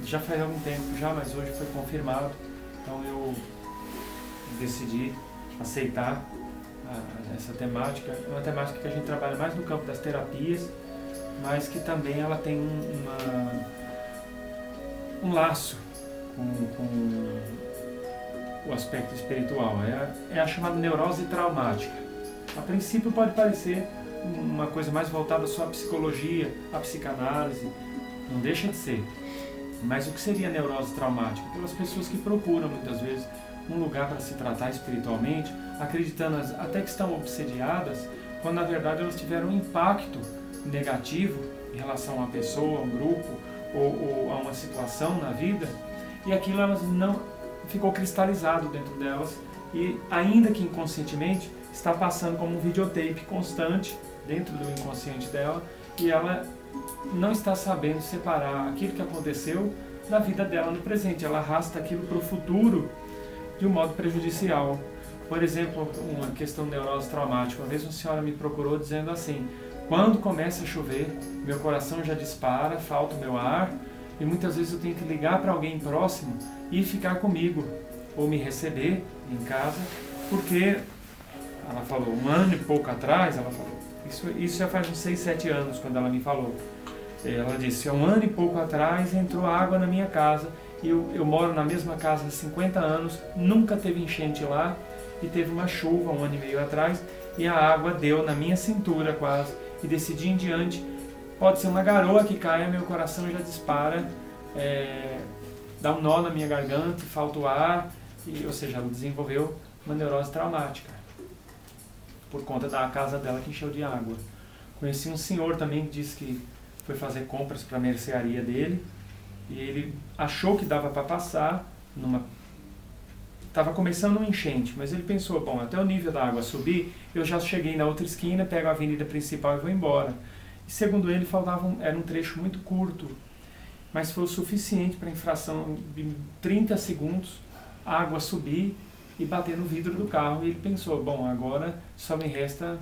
Já faz algum tempo já, mas hoje foi confirmado, então eu decidi aceitar essa temática. É uma temática que a gente trabalha mais no campo das terapias, mas que também ela tem um laço com o aspecto espiritual. É a chamada neurose traumática. A princípio pode parecer uma coisa mais voltada só à psicologia, à psicanálise, não deixa de ser. Mas o que seria neurose traumática? Aquelas pessoas que procuram muitas vezes um lugar para se tratar espiritualmente, acreditando até que estão obsediadas, quando na verdade elas tiveram um impacto negativo em relação a uma pessoa, a um grupo ou a uma situação na vida, e aquilo elas não ficou cristalizado dentro delas e, ainda que inconscientemente, está passando como um videotape constante dentro do inconsciente dela, e ela não está sabendo separar aquilo que aconteceu da vida dela no presente. Ela arrasta aquilo para o futuro de um modo prejudicial. Por exemplo, uma questão de neurose traumática. Uma vez uma senhora me procurou dizendo assim: quando começa a chover, meu coração já dispara, falta o meu ar, e muitas vezes eu tenho que ligar para alguém próximo e ficar comigo, ou me receber em casa, porque, ela falou, um ano e pouco atrás, ela falou, isso já faz uns 6, 7 anos, quando ela me falou. Ela disse, há um ano e pouco atrás entrou água na minha casa, e eu moro na mesma casa há 50 anos, nunca teve enchente lá, e teve uma chuva um ano e meio atrás, e a água deu na minha cintura quase, e desse dia em diante, pode ser uma garoa que caia, meu coração já dispara, dá um nó na minha garganta, falta o ar, ou seja, ela desenvolveu uma neurose traumática, por conta da casa dela que encheu de água. Conheci um senhor também que disse que foi fazer compras para a mercearia dele, e ele achou que dava para passar, estava começando um enchente, mas ele pensou, bom, até o nível da água subir, eu já cheguei na outra esquina, pego a avenida principal e vou embora. E segundo ele, era um trecho muito curto, mas foi o suficiente para, em fração de 30 segundos, a água subir e bater no vidro do carro. E ele pensou, bom, agora só me resta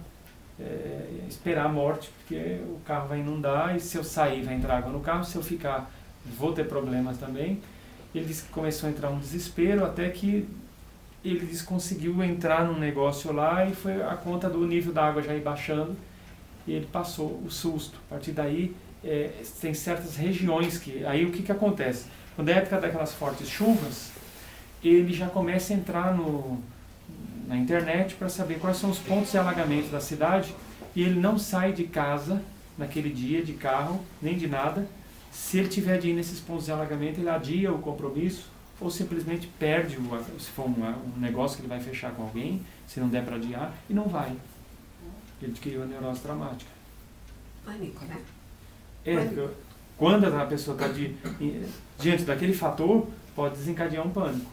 esperar a morte, porque o carro vai inundar, e se eu sair vai entrar água no carro, se eu ficar vou ter problemas também. Ele disse que começou a entrar um desespero, até que ele disse que conseguiu entrar num negócio lá, e foi a conta do nível da água já ir baixando, e ele passou o susto. A partir daí, tem certas regiões que... Aí o que acontece? Quando é a época daquelas fortes chuvas, ele já começa a entrar na internet para saber quais são os pontos de alagamento da cidade, e ele não sai de casa naquele dia, de carro, nem de nada. Se ele tiver de ir nesses pontos de alagamento, ele adia o compromisso, ou simplesmente perde, se for um negócio que ele vai fechar com alguém, se não der para adiar, e não vai. Ele adquiriu a neurose traumática. Pânico, né? Quando a pessoa está diante daquele fator, pode desencadear um pânico.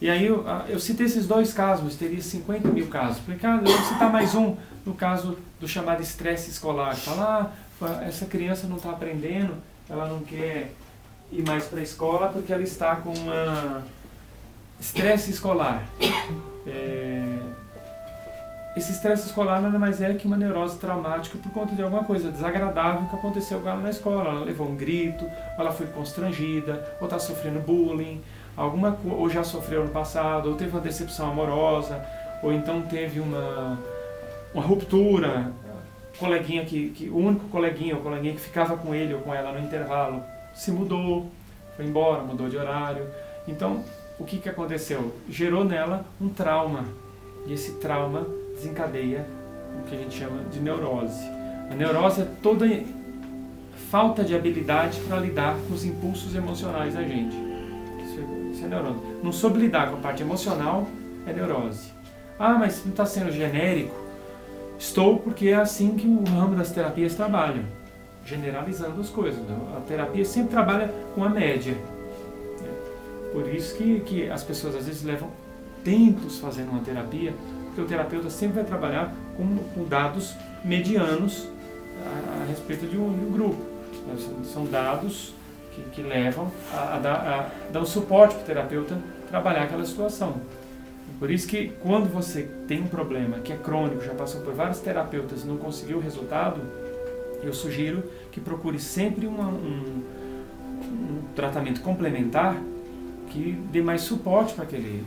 E aí eu citei esses 2 casos, mas teria 50 mil casos. Porque, eu vou citar mais um, no caso do chamado estresse escolar. Falar, essa criança não está aprendendo, ela não quer ir mais para a escola porque ela está com estresse escolar. Esse estresse escolar nada mais é que uma neurose traumática por conta de alguma coisa desagradável que aconteceu com ela na escola. Ela levou um grito, ou ela foi constrangida, ou está sofrendo bullying, ou já sofreu no passado, ou teve uma decepção amorosa, ou então teve uma ruptura. Coleguinha o único coleguinha ou coleguinha que ficava com ele ou com ela no intervalo se mudou, foi embora, mudou de horário. Então, o que aconteceu? Gerou nela um trauma, e esse trauma desencadeia o que a gente chama de neurose. A neurose é toda falta de habilidade para lidar com os impulsos emocionais da gente. Isso é neurose. Não soube lidar com a parte emocional, é neurose. Mas não está sendo genérico? Estou, porque é assim que o ramo das terapias trabalha, generalizando as coisas. A terapia sempre trabalha com a média. Por isso que as pessoas às vezes levam tempos fazendo uma terapia, porque o terapeuta sempre vai trabalhar com dados medianos a respeito de um grupo. São dados que levam a dar um suporte para o terapeuta trabalhar aquela situação. Por isso que quando você tem um problema que é crônico, já passou por vários terapeutas e não conseguiu o resultado, eu sugiro que procure sempre um tratamento complementar que dê mais suporte para aquele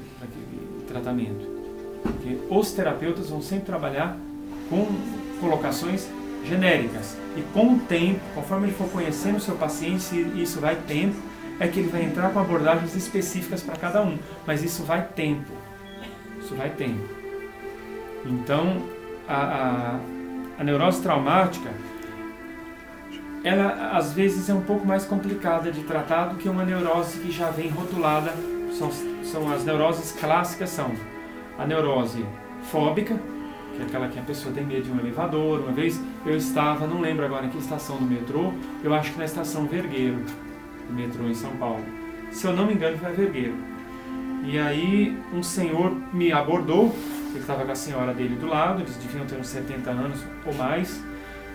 tratamento. Porque os terapeutas vão sempre trabalhar com colocações genéricas. E com o tempo, conforme ele for conhecendo o seu paciente, e isso vai tempo, é que ele vai entrar com abordagens específicas para cada um. Mas isso vai tempo. Isso vai tempo. Então, a neurose traumática, ela às vezes é um pouco mais complicada de tratar do que uma neurose que já vem rotulada. São as neuroses clássicas, são a neurose fóbica, que é aquela que a pessoa tem medo de um elevador. Uma vez eu estava, não lembro agora em que estação do metrô, eu acho que na estação Vergueiro, do metrô em São Paulo. Se eu não me engano, foi a Vergueiro. E aí um senhor me abordou, ele estava com a senhora dele do lado, eles deviam ter uns 70 anos ou mais,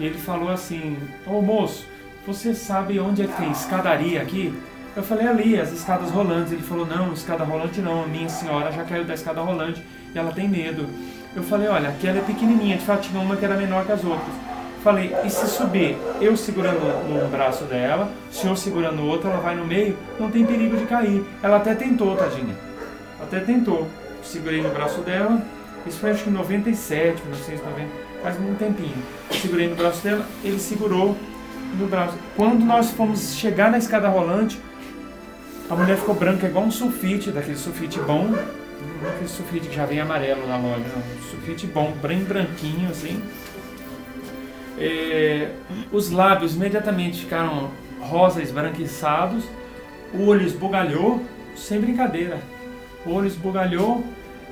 e ele falou assim: ô moço, você sabe onde é que tem escadaria aqui? Eu falei: ali, as escadas rolantes. Ele falou: não, escada rolante não, a minha senhora já caiu da escada rolante e ela tem medo. Eu falei: olha, aquela é pequenininha, de fato tinha uma que era menor que as outras. Falei: e se subir, eu segurando um braço dela, o senhor segurando o outro, ela vai no meio, não tem perigo de cair. Ela até tentou, tadinha, até tentou. Segurei no braço dela, isso foi acho que em 97, 1990, faz muito tempinho. Segurei no braço dela, ele segurou no braço. Quando nós fomos chegar na escada rolante, a mulher ficou branca igual um sulfite, daquele sulfite bom, não aquele sulfite que já vem amarelo na loja, não, um sulfite bom, bem branquinho assim. Os lábios imediatamente ficaram rosa esbranquiçados, o olho esbugalhou, sem brincadeira, o olho esbugalhou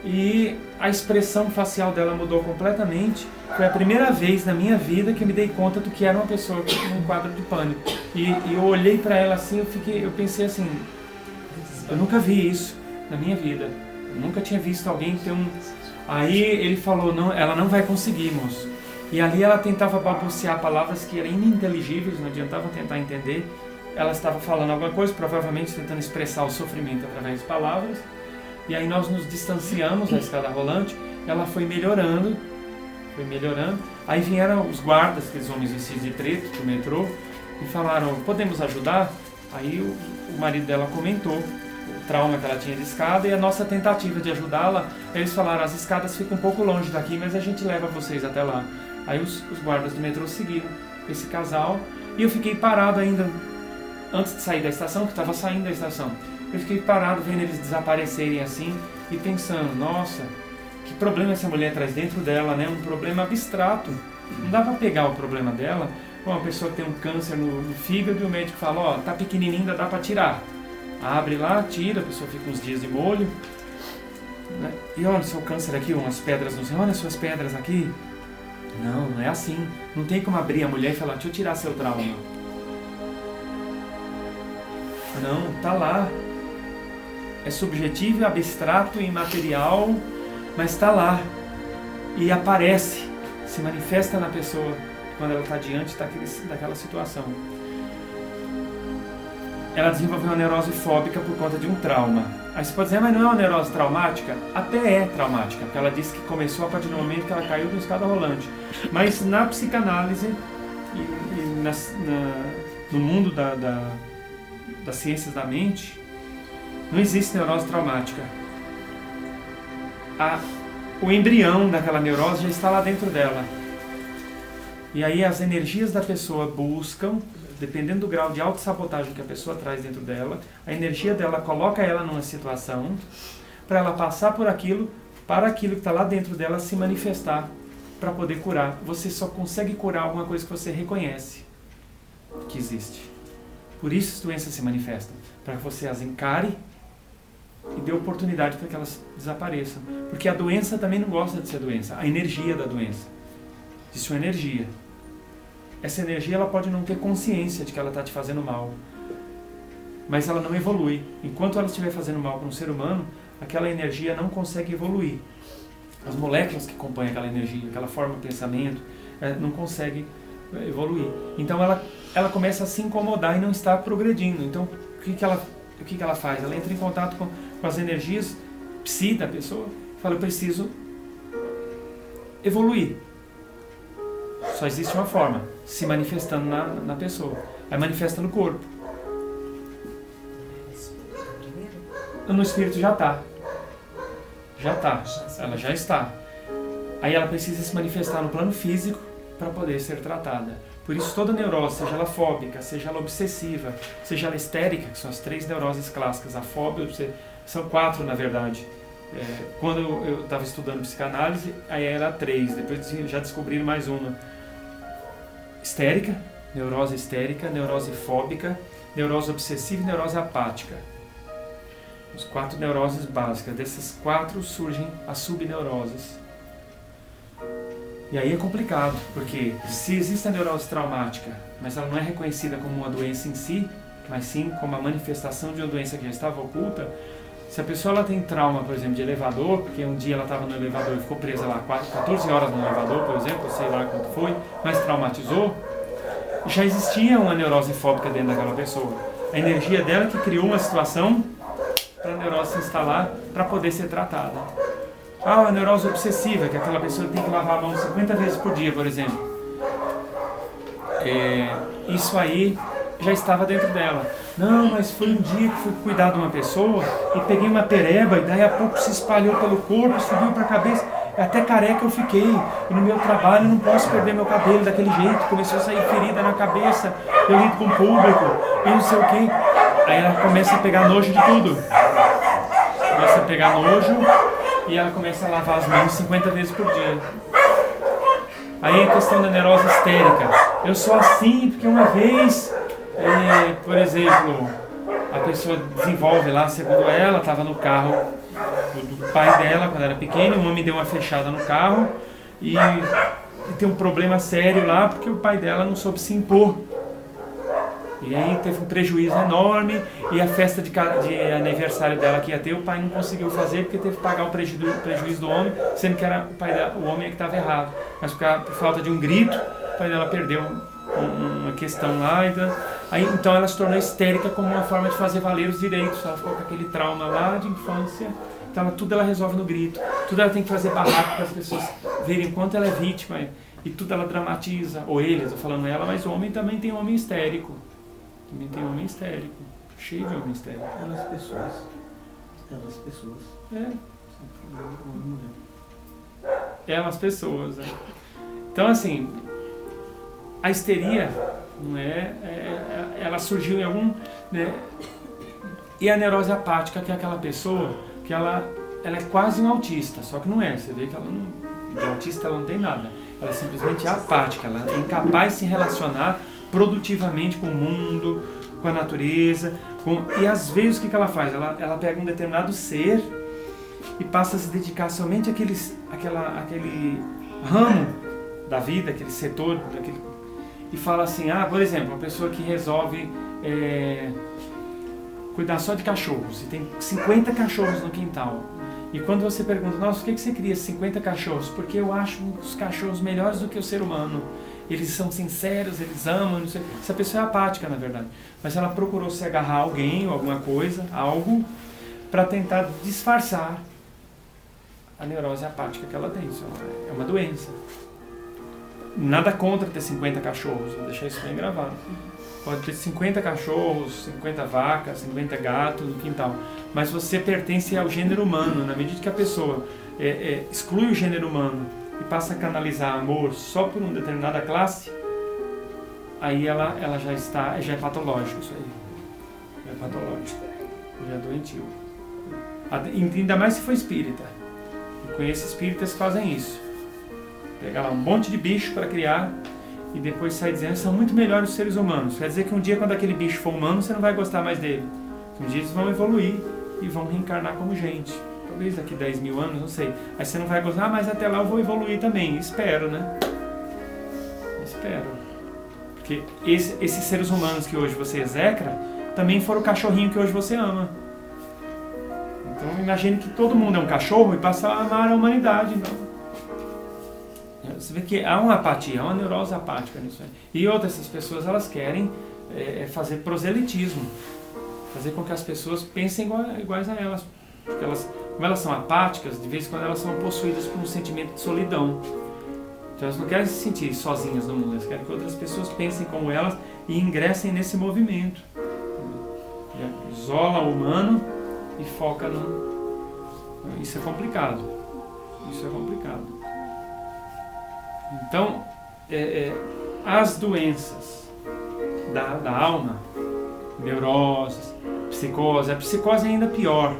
e a expressão facial dela mudou completamente. Foi a primeira vez na minha vida que eu me dei conta do que era uma pessoa com um quadro de pânico. E eu olhei para ela assim, eu pensei assim, eu nunca vi isso na minha vida, eu nunca tinha visto alguém ter um... Aí ele falou: não, ela não vai conseguir, moço. E ali ela tentava balbuciar palavras que eram ininteligíveis, não adiantava tentar entender. Ela estava falando alguma coisa, provavelmente tentando expressar o sofrimento através de palavras. E aí nós nos distanciamos da escada rolante, ela foi melhorando. Aí vieram os guardas, aqueles homens vestidos de preto do metrô, e falaram: podemos ajudar? Aí o marido dela comentou o trauma que ela tinha de escada e a nossa tentativa de ajudá-la. Eles falaram: as escadas ficam um pouco longe daqui, mas a gente leva vocês até lá. Aí os guardas do metrô seguiram esse casal e eu fiquei parado ainda antes de sair da estação, que estava saindo da estação. Eu fiquei parado vendo eles desaparecerem assim e pensando: nossa, que problema essa mulher traz dentro dela, né? Um problema abstrato. Não dá para pegar o problema dela. Uma pessoa que tem um câncer no fígado e o médico fala: ó, tá pequenininho, ainda dá para tirar. Abre lá, tira, a pessoa fica uns dias de molho. Né? E olha o seu câncer aqui, umas pedras no céu, olha as suas pedras aqui. Não, não é assim. Não tem como abrir a mulher e falar: deixa eu tirar seu trauma. Não, tá lá. É subjetivo, abstrato, imaterial, mas está lá. E aparece, se manifesta na pessoa quando ela está diante daquela situação. Ela desenvolveu uma neurose fóbica por conta de um trauma. Aí você pode dizer: mas não é uma neurose traumática? Até é traumática, porque ela disse que começou a partir do momento que ela caiu da escada rolante. Mas na psicanálise e no mundo das ciências da mente, não existe neurose traumática. O embrião daquela neurose já está lá dentro dela. E aí as energias da pessoa buscam, dependendo do grau de autossabotagem que a pessoa traz dentro dela, a energia dela coloca ela numa situação para ela passar por aquilo, para aquilo que está lá dentro dela se manifestar, para poder curar. Você só consegue curar alguma coisa que você reconhece que existe. Por isso as doenças se manifestam, para que você as encare e dê oportunidade para que elas desapareçam. Porque a doença também não gosta de ser doença, a energia da doença. Existe uma energia. Essa energia ela pode não ter consciência de que ela está te fazendo mal, mas ela não evolui. Enquanto ela estiver fazendo mal para um ser humano, aquela energia não consegue evoluir. As moléculas que compõem aquela energia, aquela forma de pensamento, não consegue evoluir. Então ela começa a se incomodar e não está progredindo. Então o que ela faz? Ela entra em contato com as energias psi da pessoa e fala: eu preciso evoluir. Só existe uma forma, se manifestando na pessoa. Aí manifesta no corpo. no espírito já está. Ela já está. Aí ela precisa se manifestar no plano físico para poder ser tratada. Por isso toda neurose, seja ela fóbica, seja ela obsessiva, seja ela histérica, que são as 3 neuroses clássicas, a fóbia, são 4 na verdade. Quando eu estava estudando psicanálise, aí era 3, depois já descobriram mais uma. Neurose histérica, neurose fóbica, neurose obsessiva e neurose apática. Os 4 neuroses básicas. Dessas 4 surgem as subneuroses. E aí é complicado, porque se existe a neurose traumática, mas ela não é reconhecida como uma doença em si, mas sim como a manifestação de uma doença que já estava oculta, se a pessoa ela tem trauma, por exemplo, de elevador, porque um dia ela estava no elevador e ficou presa lá 14 horas no elevador, por exemplo, sei lá quanto foi, mas traumatizou, já existia uma neurose fóbica dentro daquela pessoa. A energia dela que criou uma situação para a neurose se instalar para poder ser tratada. A neurose obsessiva, que aquela pessoa tem que lavar a mão 50 vezes por dia, por exemplo. Isso aí já estava dentro dela. Não, mas foi um dia que fui cuidar de uma pessoa e peguei uma pereba e daí a pouco se espalhou pelo corpo, subiu para a cabeça. Até careca eu fiquei. E no meu trabalho eu não posso perder meu cabelo daquele jeito. Começou a sair ferida na cabeça. Eu lido com o público e não sei o quê. Aí ela começa a pegar nojo de tudo. Começa a pegar nojo e ela começa a lavar as mãos 50 vezes por dia. Aí a questão da neurose histérica. Eu sou assim porque uma vez, por exemplo, a pessoa desenvolve lá, segundo ela, estava no carro do pai dela quando era pequena, o homem deu uma fechada no carro e tem um problema sério lá porque o pai dela não soube se impor. E aí teve um prejuízo enorme e a festa de aniversário dela que ia ter, o pai não conseguiu fazer porque teve que pagar o prejuízo do homem, sendo que era o homem que estava errado. Mas por falta de um grito, o pai dela perdeu uma questão lá. Então ela se tornou histérica como uma forma de fazer valer os direitos. Ela ficou com aquele trauma lá de infância. Então tudo ela resolve no grito. Tudo ela tem que fazer barraco para as pessoas verem o quanto ela é vítima. E tudo ela dramatiza. Ou ele, estou falando ela, mas o homem também tem homem histérico. Também tem homem histérico. Cheio de homem histérico. Elas pessoas. Elas pessoas. Então assim, a histeria não ela surgiu em algum, né? E a neurose apática, que é aquela pessoa que ela é quase um autista, só que não é. Você vê que ela não, de autista ela não tem nada. Ela é simplesmente apática, ela é incapaz de se relacionar produtivamente com o mundo, com a natureza, e às vezes o que ela faz? Ela pega um determinado ser e passa a se dedicar somente àquele ramo da vida, aquele setor, e fala assim, por exemplo, uma pessoa que resolve cuidar só de cachorros, e tem 50 cachorros no quintal. E quando você pergunta, nossa, por que você cria 50 cachorros? Porque eu acho os cachorros melhores do que o ser humano. Eles são sinceros, eles amam, não sei. Essa pessoa é apática, na verdade. Mas ela procurou se agarrar a alguém ou alguma coisa, algo, para tentar disfarçar a neurose apática que ela tem. Isso é uma doença. Nada contra ter 50 cachorros, vou deixar isso bem gravado. Pode ter 50 cachorros, 50 vacas, 50 gatos no quintal. Mas você pertence ao gênero humano. Na medida que a pessoa exclui o gênero humano e passa a canalizar amor só por uma determinada classe, aí ela já é patológico isso aí. Já é patológico. Já é doentio. Ainda mais se for espírita. Eu conheço espíritas que fazem isso. Pega lá um monte de bicho para criar e depois sai dizendo que são muito melhores os seres humanos. Quer dizer que um dia, quando aquele bicho for humano, você não vai gostar mais dele. Um dia eles vão evoluir e vão reencarnar como gente. Talvez daqui 10 mil anos, não sei. Aí você não vai gostar, mas até lá eu vou evoluir também. Espero, né? Espero. Porque esses seres humanos que hoje você execra, também foram o cachorrinho que hoje você ama. Então imagine que todo mundo é um cachorro e passa a amar a humanidade, então. Você vê que há uma apatia, há uma neurose apática nisso aí. E outras, essas pessoas, elas querem fazer proselitismo. Fazer com que as pessoas pensem iguais a elas. Porque como elas são apáticas, de vez em quando elas são possuídas por um sentimento de solidão. Então elas não querem se sentir sozinhas no mundo, elas querem que outras pessoas pensem como elas e ingressem nesse movimento. Isola o humano e foca no... Isso é complicado. Isso é complicado. Então, as doenças da alma, neuroses, psicose, a psicose é ainda pior,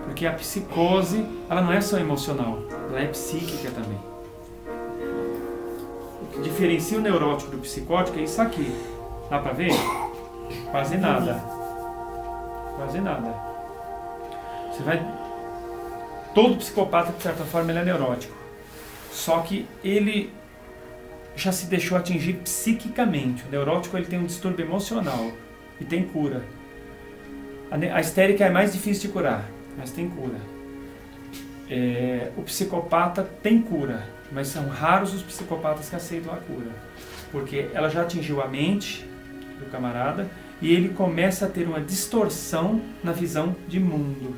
porque a psicose, ela não é só emocional, ela é psíquica também. O que diferencia o neurótico do psicótico é isso aqui. Dá pra ver? Quase nada. Quase nada. Você vai... Todo psicopata, de certa forma, ele é neurótico. Só que ele já se deixou atingir psiquicamente. O neurótico, ele tem um distúrbio emocional e tem cura. A histérica é mais difícil de curar, mas tem cura. O psicopata tem cura, mas são raros os psicopatas que aceitam a cura. Porque ela já atingiu a mente do camarada e ele começa a ter uma distorção na visão de mundo.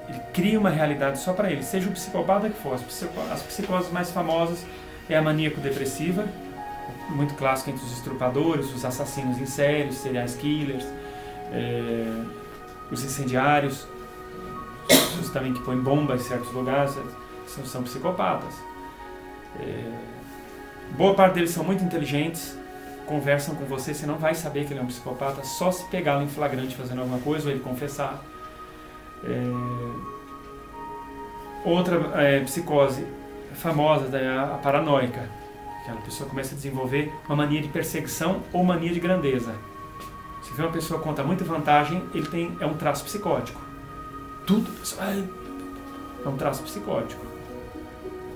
Ele cria uma realidade só para ele, seja o psicopata que for. As psicoses mais famosas é a maníaco-depressiva, muito clássica entre os estrupadores, os assassinos em série, os serial killers, os incendiários, os também que põem bombas em certos lugares, são psicopatas. Boa parte deles são muito inteligentes, conversam com você, você não vai saber que ele é um psicopata, só se pegá-lo em flagrante fazendo alguma coisa ou ele confessar. Outra psicose famosa é a paranoica. Aquela pessoa começa a desenvolver uma mania de perseguição ou mania de grandeza. Se vê uma pessoa que conta muita vantagem, é um traço psicótico. Tudo, é um traço psicótico.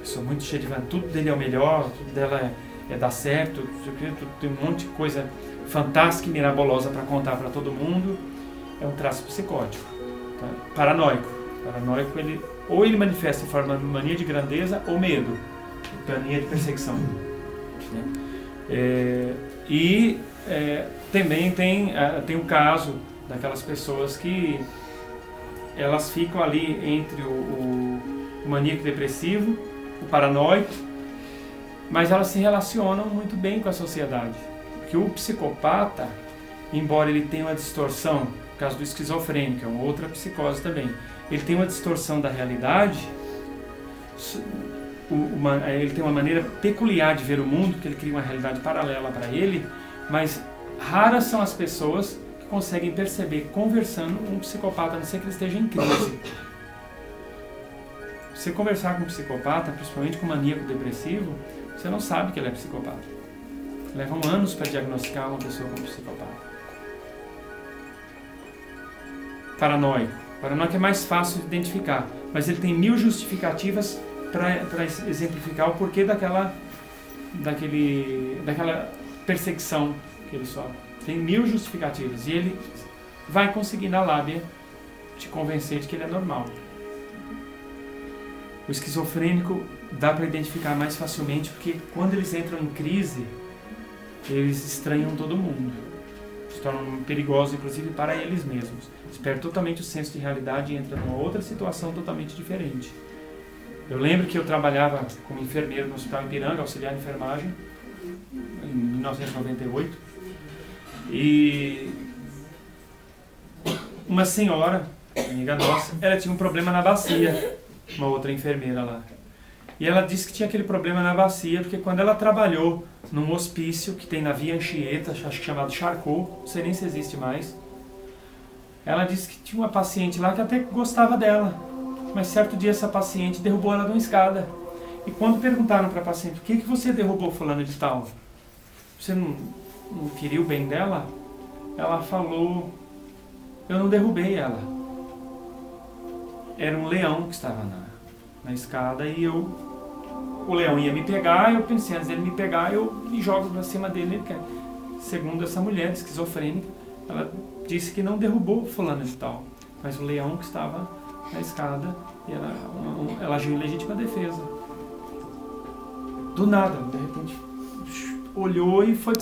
Pessoa muito cheia de vantagem, tudo dele é o melhor, tudo dela é dar certo, tem um monte de coisa fantástica e mirabolosa para contar para todo mundo. É um traço psicótico. Tá? Paranoico, ou ele manifesta em forma de mania de grandeza ou medo, mania de perseguição. Também tem o caso daquelas pessoas que elas ficam ali entre o maníaco depressivo, o paranoico, mas elas se relacionam muito bem com a sociedade. Porque o psicopata, embora ele tenha uma distorção, no caso do esquizofrênico, é uma outra psicose também, ele tem uma distorção da realidade, ele tem uma maneira peculiar de ver o mundo, que ele cria uma realidade paralela para ele, mas raras são as pessoas que conseguem perceber, conversando com um psicopata, a não ser que ele esteja em crise. Você conversar com um psicopata, principalmente com um maníaco depressivo, você não sabe que ele é psicopata. Levam anos para diagnosticar uma pessoa como psicopata. Paranoico é mais fácil de identificar, mas ele tem 1000 justificativas para exemplificar o porquê daquela perseguição que ele sofre. Tem 1000 justificativas e ele vai conseguir na lábia te convencer de que ele é normal. O esquizofrênico dá para identificar mais facilmente porque quando eles entram em crise, eles estranham todo mundo. Se tornam perigosos, inclusive, para eles mesmos. Eles perdem totalmente o senso de realidade e entram numa outra situação totalmente diferente. Eu lembro que eu trabalhava como enfermeiro no Hospital Ipiranga, auxiliar de enfermagem, em 1998. E uma senhora, amiga nossa, ela tinha um problema na bacia, uma outra enfermeira lá. E ela disse que tinha aquele problema na bacia, porque quando ela trabalhou num hospício que tem na Via Anchieta, acho que chamado Charcot, não sei nem se existe mais, ela disse que tinha uma paciente lá que até gostava dela, mas certo dia essa paciente derrubou ela de uma escada. E quando perguntaram para a paciente, por que você derrubou fulano de tal? Você não queria o bem dela? Ela falou, eu não derrubei ela. Era um leão que estava na escada e o leão ia me pegar, eu pensei, antes dele me pegar, eu me jogo para cima dele. Segundo essa mulher esquizofrênica, ela disse que não derrubou fulano de tal, mas o leão que estava na escada, e ela agiu em legítima defesa. Do nada, de repente, olhou e foi